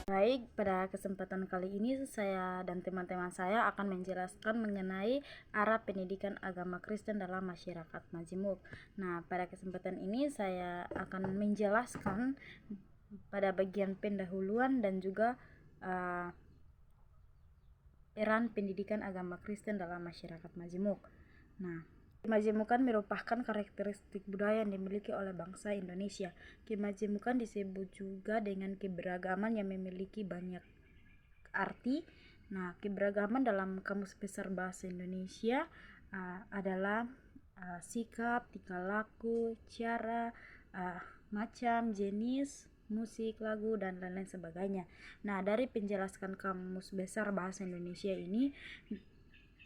Baik, pada kesempatan kali ini saya dan teman-teman saya akan menjelaskan mengenai arah pendidikan agama Kristen dalam masyarakat Majemuk. Nah, pada kesempatan ini saya akan menjelaskan pada bagian pendahuluan dan juga peran pendidikan agama Kristen dalam masyarakat Majemuk. Nah, Kemajemukan merupakan karakteristik budaya yang dimiliki oleh bangsa Indonesia. Kemajemukan disebut juga dengan keberagaman yang memiliki banyak arti. Nah, keberagaman dalam Kamus Besar Bahasa Indonesia adalah sikap, tingkah laku, cara, macam, jenis, musik, lagu, dan lain-lain sebagainya. Nah, dari penjelasan Kamus Besar Bahasa Indonesia ini,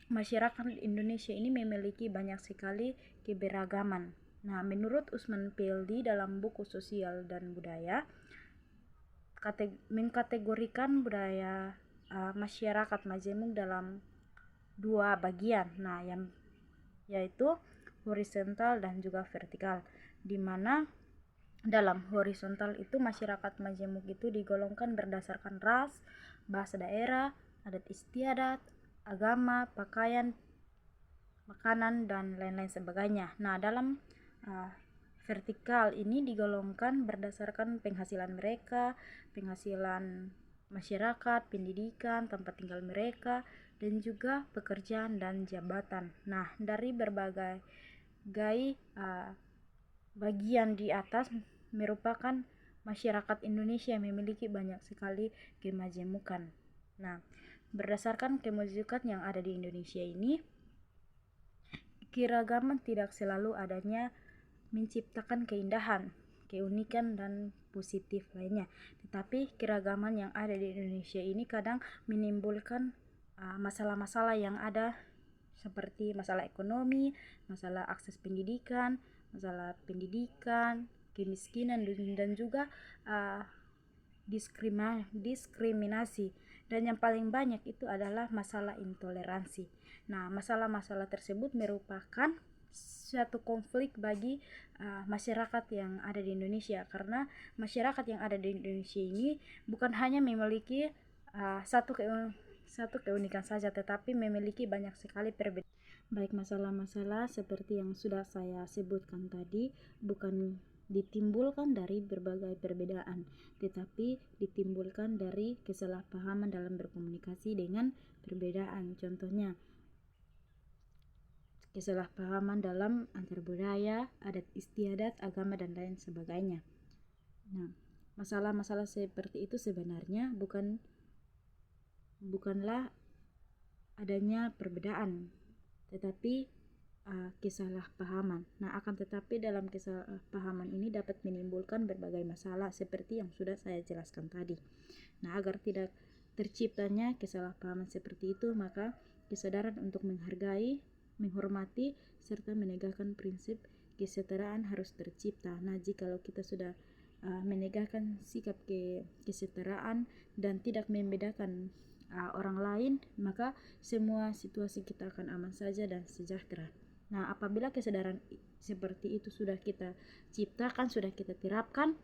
masyarakat Indonesia ini memiliki banyak sekali keberagaman. Nah, menurut Usman Pildi dalam buku Sosial dan Budaya, mengkategorikan budaya masyarakat Majemuk dalam dua bagian. Nah, yaitu horizontal dan juga vertikal. Di mana dalam horizontal itu masyarakat Majemuk itu digolongkan berdasarkan ras, bahasa daerah, adat istiadat, agama, pakaian, makanan, dan lain-lain sebagainya. Nah, dalam vertikal ini digolongkan berdasarkan penghasilan mereka, penghasilan masyarakat, pendidikan, tempat tinggal mereka, dan juga pekerjaan dan jabatan. Nah, dari berbagai bagian di atas merupakan masyarakat Indonesia yang memiliki banyak sekali kemajemukan. Nah, berdasarkan kemajemukan yang ada di Indonesia ini, keragaman tidak selalu adanya menciptakan keindahan, keunikan, dan positif lainnya. Tetapi keragaman yang ada di Indonesia ini kadang menimbulkan masalah-masalah yang ada seperti masalah ekonomi, masalah akses pendidikan, kemiskinan, dan juga diskriminasi. Dan yang paling banyak itu adalah masalah intoleransi. Nah, masalah-masalah tersebut merupakan suatu konflik bagi masyarakat yang ada di Indonesia, karena masyarakat yang ada di Indonesia ini bukan hanya memiliki satu keunikan saja, tetapi memiliki banyak sekali perbedaan. Baik, masalah-masalah seperti yang sudah saya sebutkan tadi bukan ditimbulkan dari berbagai perbedaan, tetapi ditimbulkan dari kesalahpahaman dalam berkomunikasi dengan perbedaan. Contohnya, kesalahpahaman dalam antar budaya, adat istiadat, agama, dan lain sebagainya. Nah, masalah-masalah seperti itu sebenarnya bukanlah adanya perbedaan, tetapi kesalahpahaman. Nah, akan tetapi dalam kesalahpahaman ini dapat menimbulkan berbagai masalah seperti yang sudah saya jelaskan tadi. Nah, agar tidak terciptanya kesalahpahaman seperti itu, maka kesadaran untuk menghargai, menghormati, serta menegakkan prinsip kesetaraan harus tercipta. Nah, jikalau kita sudah menegakkan sikap kesetaraan dan tidak membedakan orang lain, maka semua situasi kita akan aman saja dan sejahtera. Nah, apabila kesadaran seperti itu sudah kita ciptakan, sudah kita terapkan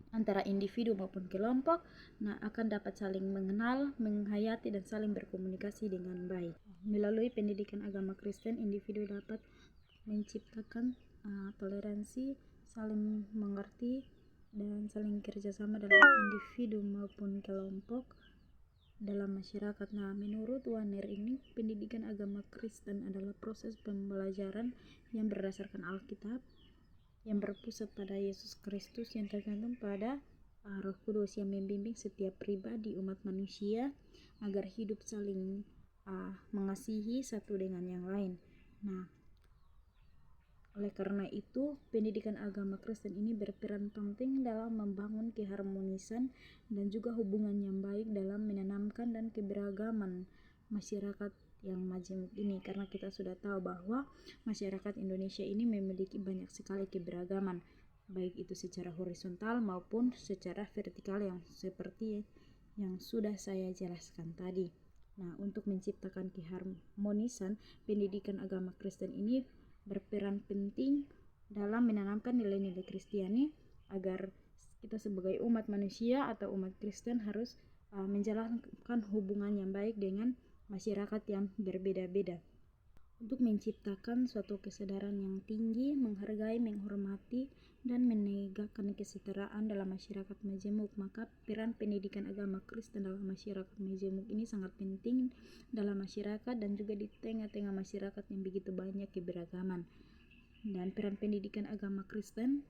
antara individu maupun kelompok, nah akan dapat saling mengenal, menghayati, dan saling berkomunikasi dengan baik. Melalui pendidikan agama Kristen, individu dapat menciptakan toleransi, saling mengerti, dan saling kerjasama dalam individu maupun kelompok dalam masyarakat. Nah, menurut Warner ini, pendidikan agama Kristen adalah proses pembelajaran yang berdasarkan Alkitab, yang berpusat pada Yesus Kristus, yang tergantung pada Roh Kudus yang membimbing setiap pribadi umat manusia agar hidup saling mengasihi satu dengan yang lain. Nah, oleh karena itu, pendidikan agama Kristen ini berperan penting dalam membangun keharmonisan dan juga hubungan yang baik dalam menanamkan dan keberagaman masyarakat yang majemuk ini, karena kita sudah tahu bahwa masyarakat Indonesia ini memiliki banyak sekali keberagaman, baik itu secara horizontal maupun secara vertikal yang seperti yang sudah saya jelaskan tadi. Nah, untuk menciptakan keharmonisan, pendidikan agama Kristen ini berperan penting dalam menanamkan nilai-nilai Kristiani agar kita sebagai umat manusia atau umat Kristen harus menjalankan hubungan yang baik dengan masyarakat yang berbeda-beda untuk menciptakan suatu kesadaran yang tinggi, menghargai, menghormati, dan menegakkan kesetaraan dalam masyarakat majemuk. Maka peran pendidikan agama Kristen dalam masyarakat majemuk ini sangat penting dalam masyarakat dan juga di tengah-tengah masyarakat yang begitu banyak keberagaman. Dan peran pendidikan agama Kristen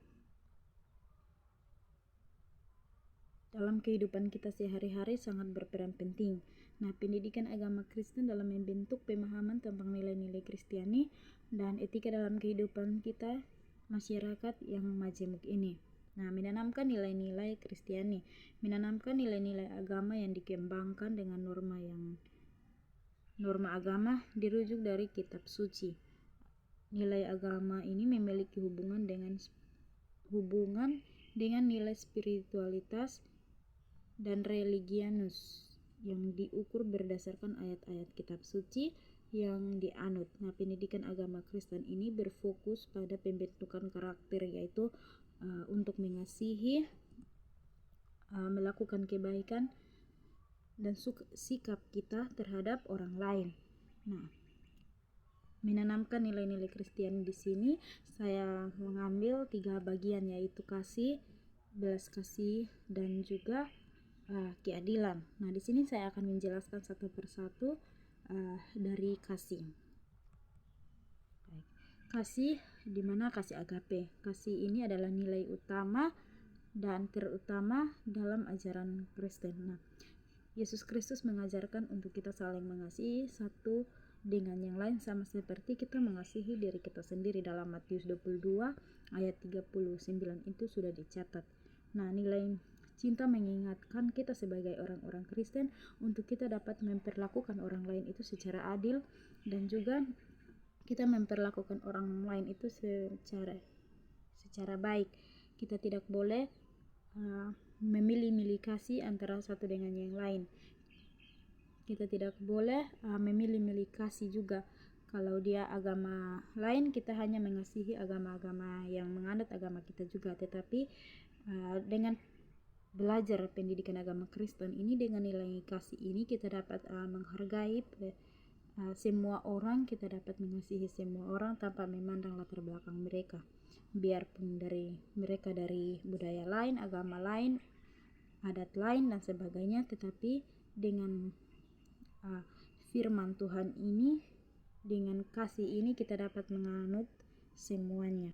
dalam kehidupan kita sehari-hari sangat berperan penting. Nah, pendidikan agama Kristen dalam membentuk pemahaman tentang nilai-nilai Kristiani dan etika dalam kehidupan kita masyarakat yang majemuk ini. Nah, menanamkan nilai-nilai Kristiani, menanamkan nilai-nilai agama yang dikembangkan dengan norma agama dirujuk dari kitab suci. Nilai agama ini memiliki hubungan dengan nilai spiritualitas dan religianus yang diukur berdasarkan ayat-ayat kitab suci yang dianut. Nah, pendidikan agama Kristen ini berfokus pada pembentukan karakter, yaitu untuk mengasihi, melakukan kebaikan, dan sikap kita terhadap orang lain. Nah, menanamkan nilai-nilai Kristen di sini saya mengambil 3 bagian, yaitu kasih, belas kasih, dan juga keadilan. Nah, di sini saya akan menjelaskan satu persatu dari kasih. Kasih, di mana kasih agape. Kasih ini adalah nilai utama dan terutama dalam ajaran Kristen. Nah, Yesus Kristus mengajarkan untuk kita saling mengasihi satu dengan yang lain sama seperti kita mengasihi diri kita sendiri. Dalam Matius 22 ayat 39 itu sudah dicatat. Nah, nilai cinta mengingatkan kita sebagai orang-orang Kristen untuk kita dapat memperlakukan orang lain itu secara adil, dan juga kita memperlakukan orang lain itu secara baik. Kita tidak boleh memilih-milih kasih antara satu dengan yang lain. Kita tidak boleh memilih-milih kasih juga. Kalau dia agama lain, kita hanya mengasihi agama-agama yang menganut agama kita juga. Tetapi dengan belajar pendidikan agama Kristen ini, dengan nilai kasih ini kita dapat menghargai semua orang, kita dapat mengasihi semua orang tanpa memandang latar belakang mereka, biarpun mereka dari budaya lain, agama lain, adat lain, dan sebagainya. Tetapi dengan firman Tuhan ini, dengan kasih ini kita dapat menganut semuanya.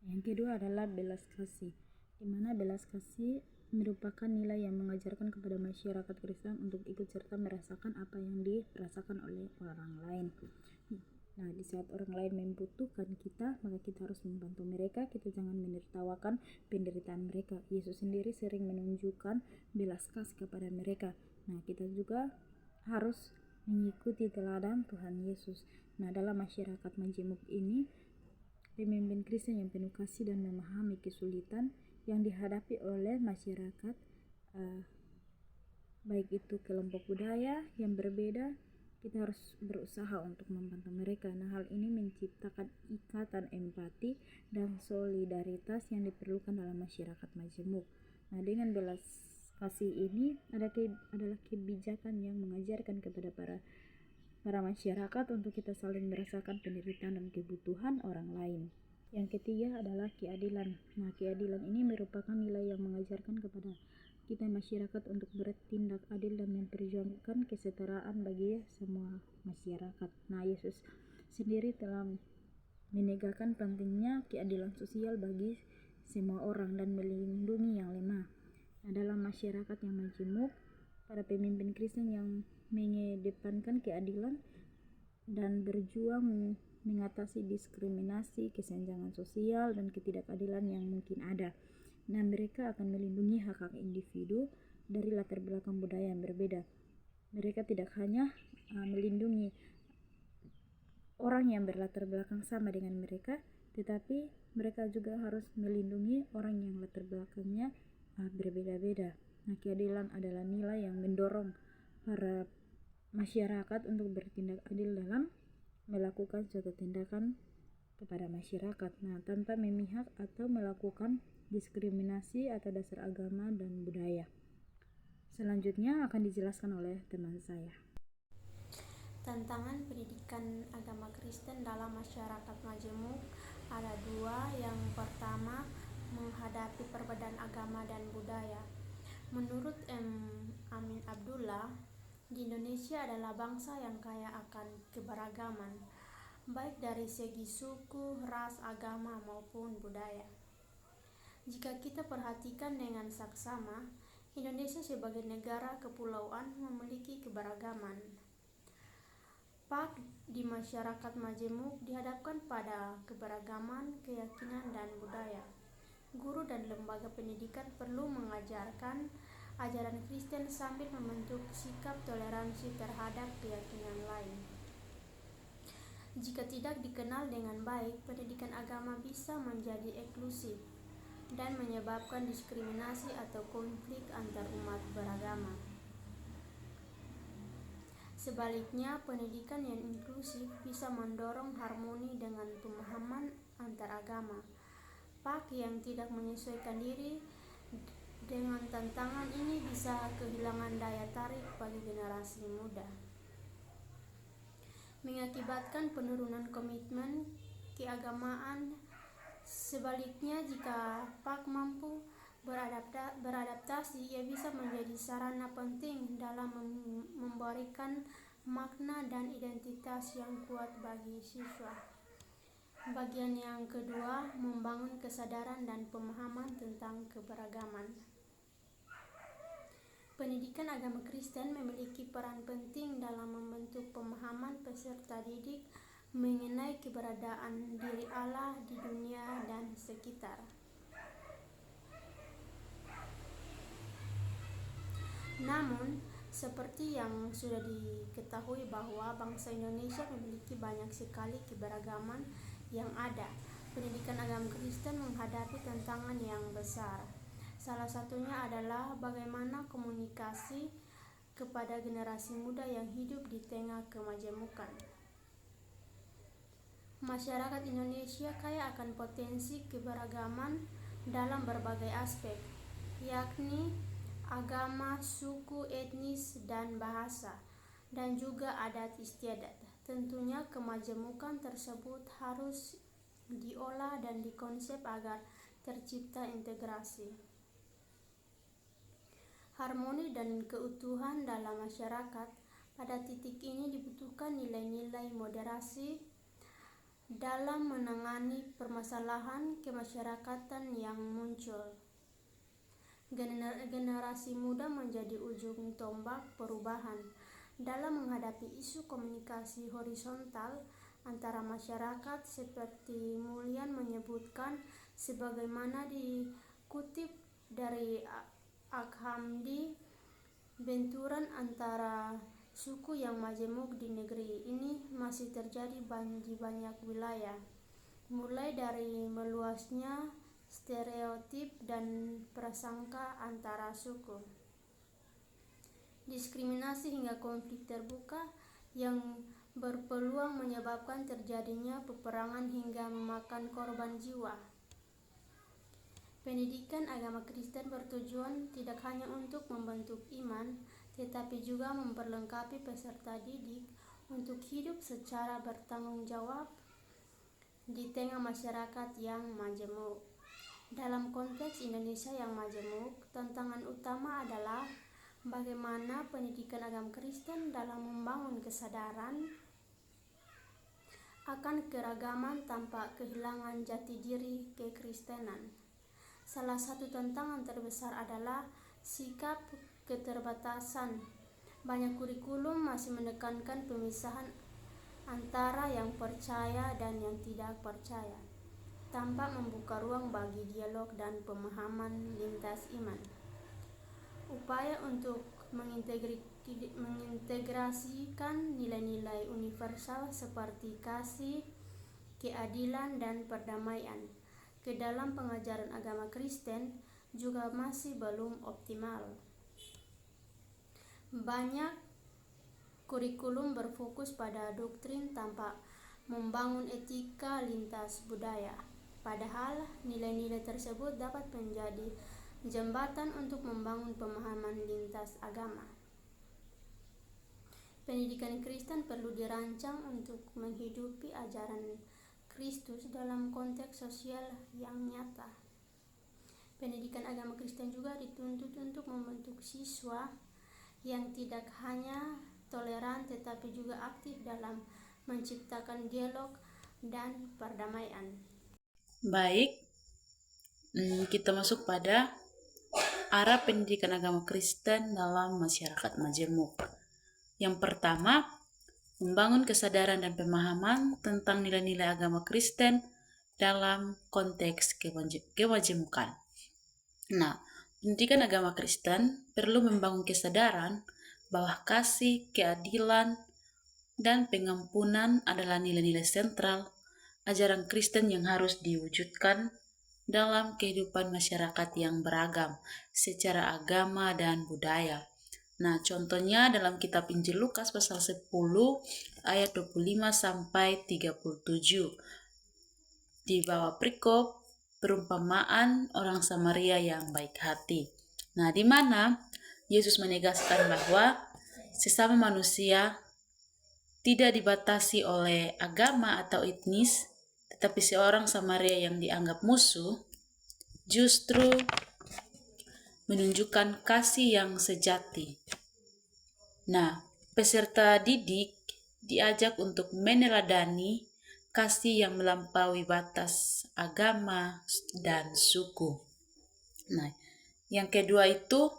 Yang kedua adalah belas kasih, di mana belas kasih merupakan nilai yang mengajarkan kepada masyarakat Kristen untuk ikut serta merasakan apa yang dirasakan oleh orang lain. Nah, di saat orang lain membutuhkan kita, maka kita harus membantu mereka. Kita jangan menertawakan penderitaan mereka. Yesus sendiri sering menunjukkan belas kasih kepada mereka. Nah, kita juga harus mengikuti teladan Tuhan Yesus. Nah, dalam masyarakat majemuk ini, pemimpin Kristen yang penuh kasih dan memahami kesulitan yang dihadapi oleh masyarakat, baik itu kelompok budaya yang berbeda, kita harus berusaha untuk membantu mereka. Nah, hal ini menciptakan ikatan empati dan solidaritas yang diperlukan dalam masyarakat majemuk. Nah, dengan belas kasih ini adalah kebijakan yang mengajarkan kepada para masyarakat untuk kita saling merasakan penderitaan dan kebutuhan orang lain. Yang ketiga adalah keadilan. Nah, keadilan ini merupakan nilai yang mengajarkan kepada kita masyarakat untuk bertindak adil dan memperjuangkan kesetaraan bagi semua masyarakat. Nah, Yesus sendiri telah menegakkan pentingnya keadilan sosial bagi semua orang dan melindungi yang lemah. Nah, dalam masyarakat yang majemuk, para pemimpin Kristen yang mengedepankan keadilan dan berjuang mengatasi diskriminasi, kesenjangan sosial, dan ketidakadilan yang mungkin ada. Nah, mereka akan melindungi hak-hak individu dari latar belakang budaya yang berbeda. Mereka tidak hanya melindungi orang yang berlatar belakang sama dengan mereka, tetapi mereka juga harus melindungi orang yang latar belakangnya berbeda-beda. Nah, keadilan adalah nilai yang mendorong para masyarakat untuk bertindak adil dalam melakukan suatu tindakan kepada masyarakat, tanpa memihak atau melakukan diskriminasi atas dasar agama dan budaya. Selanjutnya akan dijelaskan oleh teman saya. Tantangan pendidikan agama Kristen dalam masyarakat majemuk ada dua. Yang pertama, menghadapi perbedaan agama dan budaya. Menurut Amin Abdullah, di Indonesia adalah bangsa yang kaya akan keberagaman, baik dari segi suku, ras, agama, maupun budaya. Jika kita perhatikan dengan saksama, Indonesia sebagai negara kepulauan memiliki keberagaman. PAK di masyarakat majemuk dihadapkan pada keberagaman keyakinan dan budaya. Guru dan lembaga pendidikan perlu mengajarkan ajaran Kristen sambil membentuk sikap toleransi terhadap keyakinan lain. Jika tidak dikenal dengan baik, pendidikan agama bisa menjadi eksklusif dan menyebabkan diskriminasi atau konflik antar umat beragama. Sebaliknya, pendidikan yang inklusif bisa mendorong harmoni dengan pemahaman antar agama. PAK yang tidak menyesuaikan diri dengan tantangan ini bisa kehilangan daya tarik bagi generasi muda, mengakibatkan penurunan komitmen keagamaan. Sebaliknya, jika PAK mampu beradaptasi, ia bisa menjadi sarana penting dalam memberikan makna dan identitas yang kuat bagi siswa. Bagian yang kedua, membangun kesadaran dan pemahaman tentang keberagaman. Pendidikan agama Kristen memiliki peran penting dalam membentuk pemahaman peserta didik mengenai keberadaan diri Allah di dunia dan sekitar. Namun, seperti yang sudah diketahui bahwa bangsa Indonesia memiliki banyak sekali keberagaman yang ada, pendidikan agama Kristen menghadapi tantangan yang besar. Salah satunya adalah bagaimana komunikasi kepada generasi muda yang hidup di tengah kemajemukan. Masyarakat Indonesia kaya akan potensi keberagaman dalam berbagai aspek, yakni agama, suku, etnis, dan bahasa, dan juga adat istiadat. Tentunya kemajemukan tersebut harus diolah dan dikonsep agar tercipta integrasi, harmoni, dan keutuhan dalam masyarakat. Pada titik ini dibutuhkan nilai-nilai moderasi dalam menangani permasalahan kemasyarakatan yang muncul. Generasi muda menjadi ujung tombak perubahan dalam menghadapi isu komunikasi horizontal antara masyarakat, seperti Mulyan menyebutkan, sebagaimana dikutip dari Ak-Hamdi, benturan antara suku yang majemuk di negeri ini masih terjadi di banyak wilayah, mulai dari meluasnya stereotip dan prasangka antara suku, diskriminasi hingga konflik terbuka yang berpeluang menyebabkan terjadinya peperangan hingga memakan korban jiwa. Pendidikan agama Kristen bertujuan tidak hanya untuk membentuk iman, tetapi juga memperlengkapi peserta didik untuk hidup secara bertanggung jawab di tengah masyarakat yang majemuk. Dalam konteks Indonesia yang majemuk, tantangan utama adalah bagaimana pendidikan agama Kristen dalam membangun kesadaran akan keragaman tanpa kehilangan jati diri kekristenan. Salah satu tantangan terbesar adalah sikap keterbatasan. Banyak kurikulum masih menekankan pemisahan antara yang percaya dan yang tidak percaya, tanpa membuka ruang bagi dialog dan pemahaman lintas iman. Upaya untuk mengintegrasikan nilai-nilai universal seperti kasih, keadilan, dan perdamaian ke dalam pengajaran agama Kristen juga masih belum optimal. Banyak kurikulum berfokus pada doktrin tanpa membangun etika lintas budaya. Padahal nilai-nilai tersebut dapat menjadi jembatan untuk membangun pemahaman lintas agama. Pendidikan Kristen perlu dirancang untuk menghidupi ajaran Kristus dalam konteks sosial yang nyata. Pendidikan agama Kristen juga dituntut untuk membentuk siswa yang tidak hanya toleran tetapi juga aktif dalam menciptakan dialog dan perdamaian. Baik, kita masuk pada arah pendidikan agama Kristen dalam masyarakat majemuk. Yang pertama, membangun kesadaran dan pemahaman tentang nilai-nilai agama Kristen dalam konteks kemajemukan. Nah, pendidikan agama Kristen perlu membangun kesadaran bahwa kasih, keadilan, dan pengampunan adalah nilai-nilai sentral ajaran Kristen yang harus diwujudkan dalam kehidupan masyarakat yang beragam secara agama dan budaya. Nah, contohnya dalam kitab Injil Lukas pasal 10 ayat 25 sampai 37. Di bawah perikop perumpamaan orang Samaria yang baik hati. Nah, di mana Yesus menegaskan bahwa sesama manusia tidak dibatasi oleh agama atau etnis, tetapi seorang Samaria yang dianggap musuh justru menunjukkan kasih yang sejati. Nah, peserta didik diajak untuk meneladani kasih yang melampaui batas agama dan suku. Nah, yang kedua itu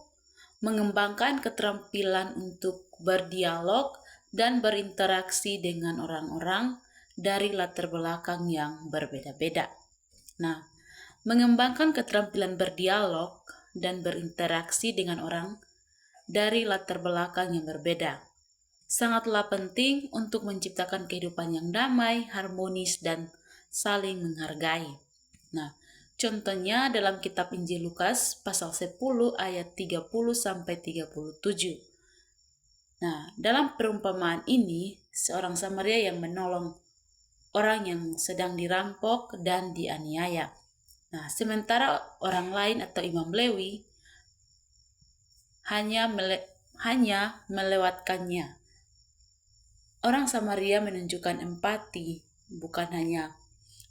mengembangkan keterampilan untuk berdialog dan berinteraksi dengan orang-orang dari latar belakang yang berbeda-beda. Nah, mengembangkan keterampilan berdialog dan berinteraksi dengan orang dari latar belakang yang berbeda sangatlah penting untuk menciptakan kehidupan yang damai, harmonis, dan saling menghargai. Nah, contohnya dalam kitab Injil Lukas pasal 10 ayat 30 sampai 37. Nah, dalam perumpamaan ini, seorang Samaria yang menolong orang yang sedang dirampok dan dianiaya. Nah, sementara orang lain atau imam Lewi hanya melewatkannya. Orang Samaria menunjukkan empati, bukan hanya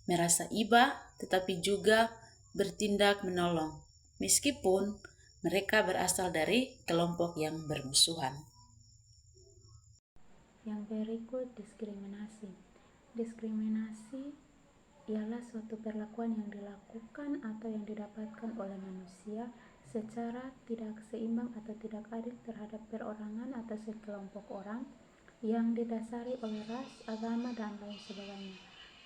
merasa iba, tetapi juga bertindak menolong, meskipun mereka berasal dari kelompok yang bermusuhan. Yang berikut, diskriminasi. Diskriminasi ialah suatu perlakuan yang dilakukan atau yang didapatkan oleh manusia secara tidak seimbang atau tidak adil terhadap perorangan atau sekelompok orang yang didasari oleh ras, agama, dan lain sebagainya.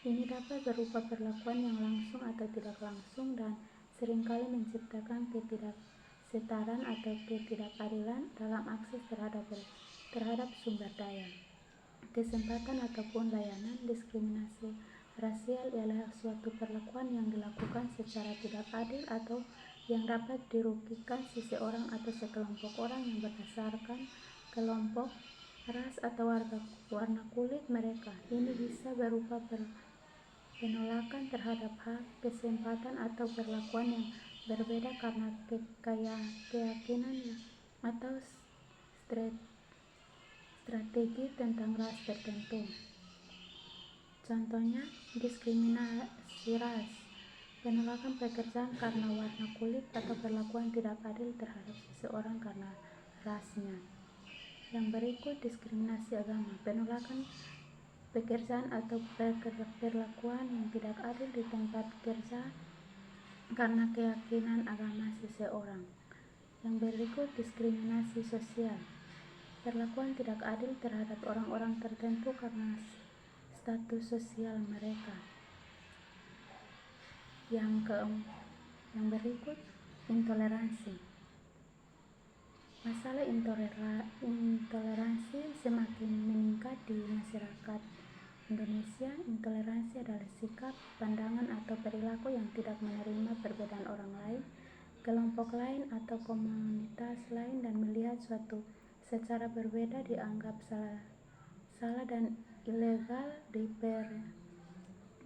Ini dapat berupa perlakuan yang langsung atau tidak langsung dan seringkali menciptakan ketidaksetaraan atau ketidakadilan dalam akses terhadap sumber daya, kesempatan ataupun layanan. Diskriminasi rasial ialah suatu perlakuan yang dilakukan secara tidak adil atau yang dapat dirugikan seseorang atau sekelompok orang yang berdasarkan kelompok, ras, atau warna kulit mereka. Ini bisa berupa penolakan terhadap hak, kesempatan, atau perlakuan yang berbeda karena keyakinan atau strategi tentang ras tertentu. Contohnya, diskriminasi ras, penolakan pekerjaan karena warna kulit atau perlakuan tidak adil terhadap seseorang karena rasnya. Yang berikut, diskriminasi agama, penolakan pekerjaan atau perlakuan yang tidak adil di tempat kerja karena keyakinan agama seseorang. Yang berikut, diskriminasi sosial, perlakuan tidak adil terhadap orang-orang tertentu karena status sosial mereka. Yang berikut, intoleransi. Masalah intoleransi semakin meningkat di masyarakat Indonesia. Intoleransi adalah sikap, pandangan, atau perilaku yang tidak menerima perbedaan orang lain, kelompok lain, atau komunitas lain dan melihat suatu secara berbeda dianggap salah dan ilegal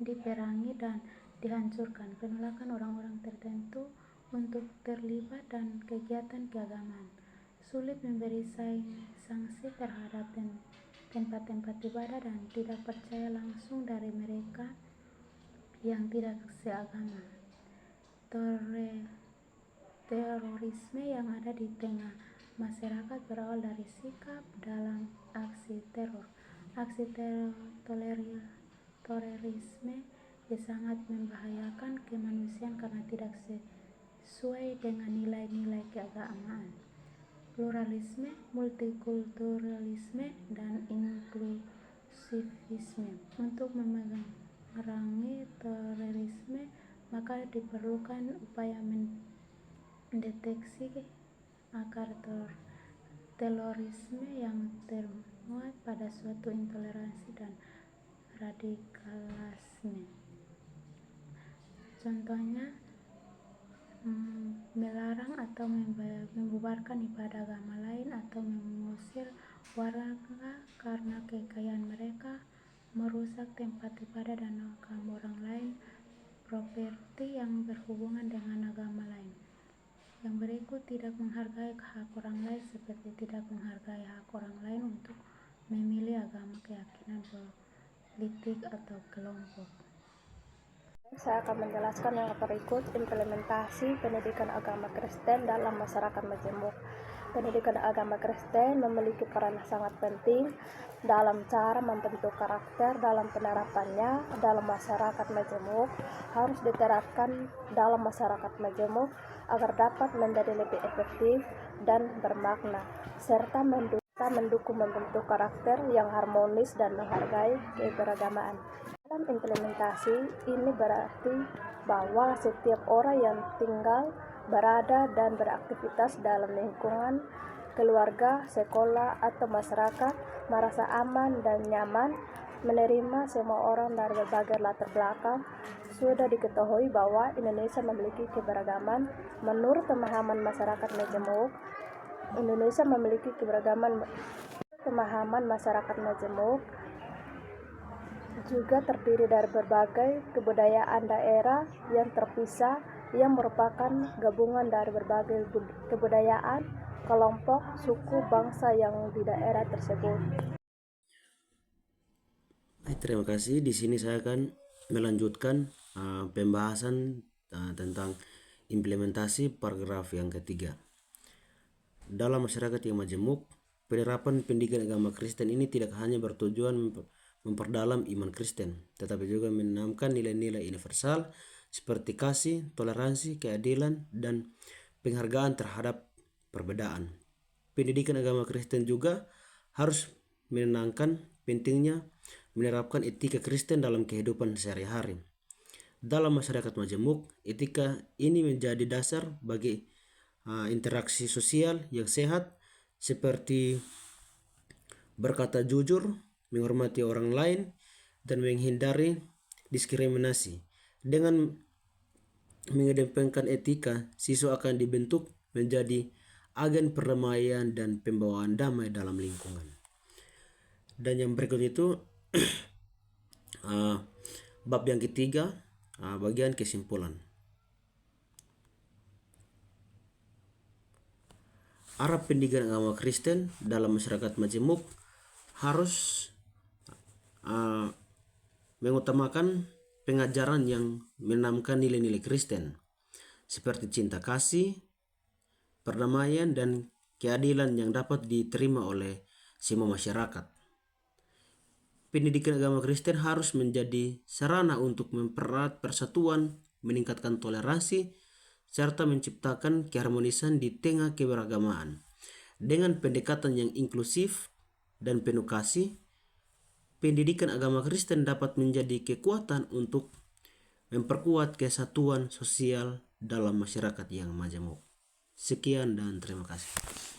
diperangi dan dihancurkan. Penolakan orang-orang tertentu untuk terlibat dan kegiatan keagamaan. Sulit memberi sanksi terhadap tempat-tempat ibadah dan tidak percaya langsung dari mereka yang tidak seagama. Terorisme yang ada di tengah masyarakat berawal dari sikap dalam aksi teror. Aksi terorisme sangat membahayakan kemanusiaan karena tidak sesuai dengan nilai-nilai keagamaan, pluralisme, multikulturalisme, dan inklusivisme. Untuk memerangi terorisme, maka diperlukan upaya mendeteksi akar terorisme yang termuat pada suatu intoleransi dan radikalisme. Contohnya, melarang atau membubarkan ibadah agama lain atau mengusir warga karena kekayaan mereka, merusak tempat ibadah dan agama orang lain, properti yang berhubungan dengan agama lain. Yang berikut tidak menghargai hak orang lain, seperti tidak menghargai hak orang lain untuk memilih agama, keyakinan politik, atau kelompok. Saya akan menjelaskan yang berikut implementasi pendidikan agama Kristen dalam masyarakat Majemuk. Pendidikan agama Kristen memiliki peran sangat penting dalam cara membentuk karakter. Dalam penerapannya dalam masyarakat Majemuk harus diterapkan dalam masyarakat Majemuk agar dapat menjadi lebih efektif dan bermakna, serta mendukung membentuk karakter yang harmonis dan menghargai keberagamaan. Dalam implementasi ini berarti bahwa setiap orang yang tinggal, berada, dan beraktivitas dalam lingkungan keluarga, sekolah, atau masyarakat merasa aman dan nyaman menerima semua orang dari berbagai latar belakang. Sudah diketahui bahwa Indonesia memiliki keberagaman. Menurut pemahaman masyarakat Majemuk, Indonesia memiliki keberagaman. Pemahaman masyarakat Majemuk juga terdiri dari berbagai kebudayaan daerah yang terpisah, yang merupakan gabungan dari berbagai kebudayaan, kelompok, suku, bangsa yang di daerah tersebut. Terima kasih. Di sini saya akan melanjutkan pembahasan tentang implementasi paragraf yang ketiga. Dalam masyarakat yang majemuk, penerapan pendidikan agama Kristen ini tidak hanya bertujuan memperdalam iman Kristen, tetapi juga menanamkan nilai-nilai universal seperti kasih, toleransi, keadilan, dan penghargaan terhadap perbedaan. Pendidikan agama Kristen juga harus menenangkan pentingnya menerapkan etika Kristen dalam kehidupan sehari-hari. Dalam masyarakat majemuk, etika ini menjadi dasar bagi interaksi sosial yang sehat, seperti berkata jujur, menghormati orang lain, dan menghindari diskriminasi. Dengan mengedepankan etika, siswa akan dibentuk menjadi agen perdamaian dan pembawaan damai dalam lingkungan. Dan yang berikut itu bab yang ketiga, bagian kesimpulan. Arah pendidikan agama Kristen dalam masyarakat majemuk harus mengutamakan pengajaran yang menanamkan nilai-nilai Kristen seperti cinta kasih, perdamaian, dan keadilan yang dapat diterima oleh semua masyarakat. Pendidikan agama Kristen harus menjadi sarana untuk mempererat persatuan, meningkatkan toleransi, serta menciptakan keharmonisan di tengah keberagamaan. Dengan pendekatan yang inklusif dan penuh kasih, pendidikan agama Kristen dapat menjadi kekuatan untuk memperkuat kesatuan sosial dalam masyarakat yang majemuk. Sekian dan terima kasih.